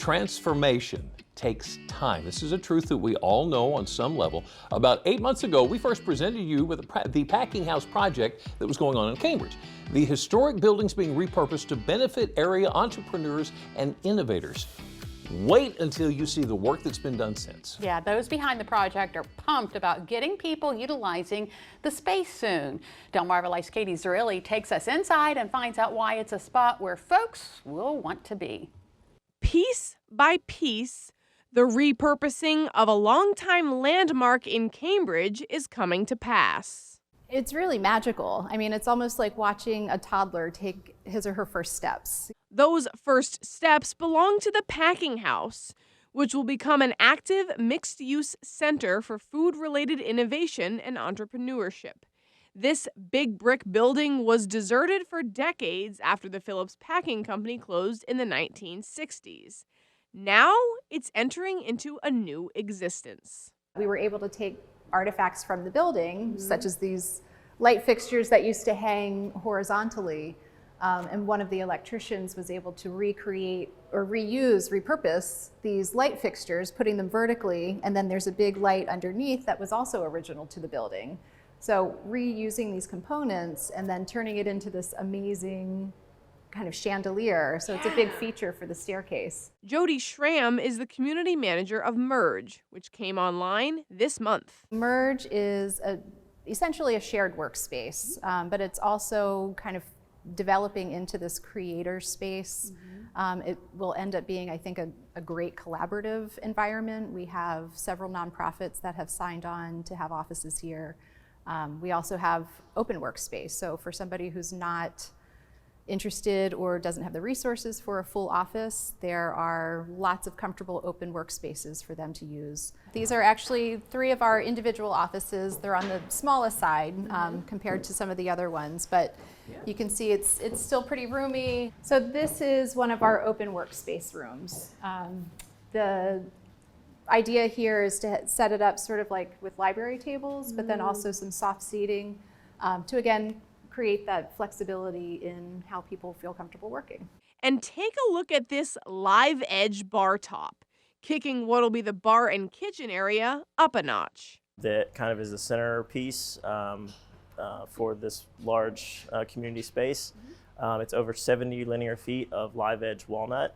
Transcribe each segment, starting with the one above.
Transformation takes time. This is a truth that we all know on some level. About 8 months ago, we first presented you with the Packing House project that was going on in Cambridge. The historic building's being repurposed to benefit area entrepreneurs and innovators. Wait until you see the work that's been done since. Yeah, those behind the project are pumped about getting people utilizing the space soon. DelmarvaLife's Katie Zerilli takes us inside and finds out why it's a spot where folks will want to be. Piece by piece, the repurposing of a longtime landmark in Cambridge is coming to pass. It's really magical. I mean, it's almost like watching a toddler take his or her first steps. Those first steps belong to the Packing House, which will become an active mixed-use center for food-related innovation and entrepreneurship. This big brick building was deserted for decades after the Phillips Packing Company closed in the 1960s. Now it's entering into a new existence. We were able to take artifacts from the building, such as these light fixtures that used to hang horizontally, and one of the electricians was able to recreate or repurpose these light fixtures, putting them vertically, and then there's a big light underneath that was also original to the building. So reusing these components and then turning it into this amazing kind of chandelier. So it's a big feature for the staircase. Jody Schramm is the community manager of Merge, which came online this month. Merge is essentially a shared workspace, but it's also kind of developing into this creator space. It will end up being, I think, a great collaborative environment. We have several nonprofits that have signed on to have offices here. We also have open workspace. So for somebody who's not interested or doesn't have the resources for a full office, there are lots of comfortable open workspaces for them to use. These are actually 3 of our individual offices. They're on the smallest side compared to some of the other ones, but you can see it's still pretty roomy. So this is one of our open workspace rooms. The idea here is to set it up sort of like with library tables, but then also some soft seating to again create that flexibility in how people feel comfortable working. And take a look at this live edge bar top, kicking what'll be the bar and kitchen area up a notch. That kind of is the centerpiece for this large community space. It's over 70 linear feet of live edge walnut.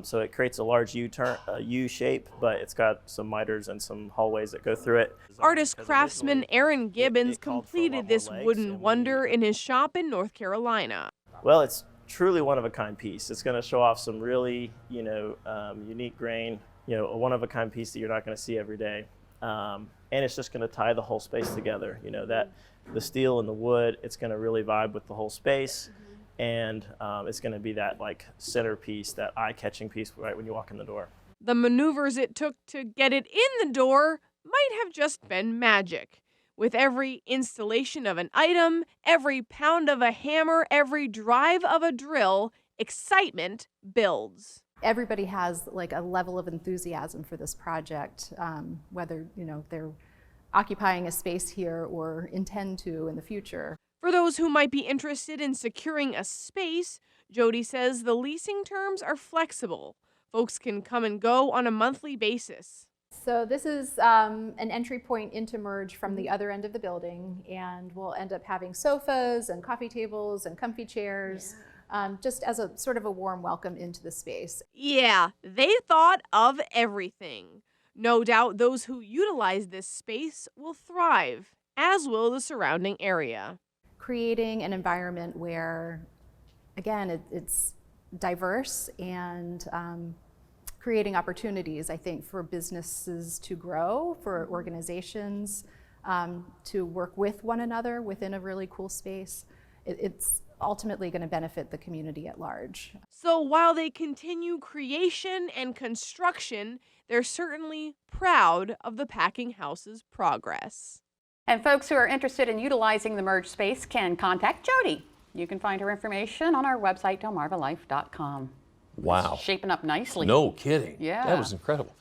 So it creates a large U shape, but it's got some miters and some hallways that go through it. Artist craftsman Aaron Gibbons completed this wooden wonder in his shop in North Carolina. Well, it's truly one of a kind piece. It's going to show off some really, unique grain, a one of a kind piece that you're not going to see every day. And it's just going to tie the whole space together. That the steel and the wood, it's going to really vibe with the whole space. And it's going to be that centerpiece, that eye-catching piece right when you walk in the door. The maneuvers it took to get it in the door might have just been magic. With every installation of an item, every pound of a hammer, every drive of a drill, excitement builds. Everybody has a level of enthusiasm for this project, whether they're occupying a space here or intend to in the future. For those who might be interested in securing a space, Jody says the leasing terms are flexible. Folks can come and go on a monthly basis. So this is an entry point into Merge from the other end of the building, and we'll end up having sofas and coffee tables and comfy chairs, just as a sort of a warm welcome into the space. Yeah, they thought of everything. No doubt those who utilize this space will thrive, as will the surrounding area. Creating an environment where, again, it's diverse and creating opportunities, I think, for businesses to grow, for organizations to work with one another within a really cool space. It's ultimately going to benefit the community at large. So while they continue creation and construction, they're certainly proud of the Packing House's progress. And folks who are interested in utilizing the Merge space can contact Jody. You can find her information on our website, DelmarvaLife.com. Wow. It's shaping up nicely. No kidding. Yeah. That was incredible.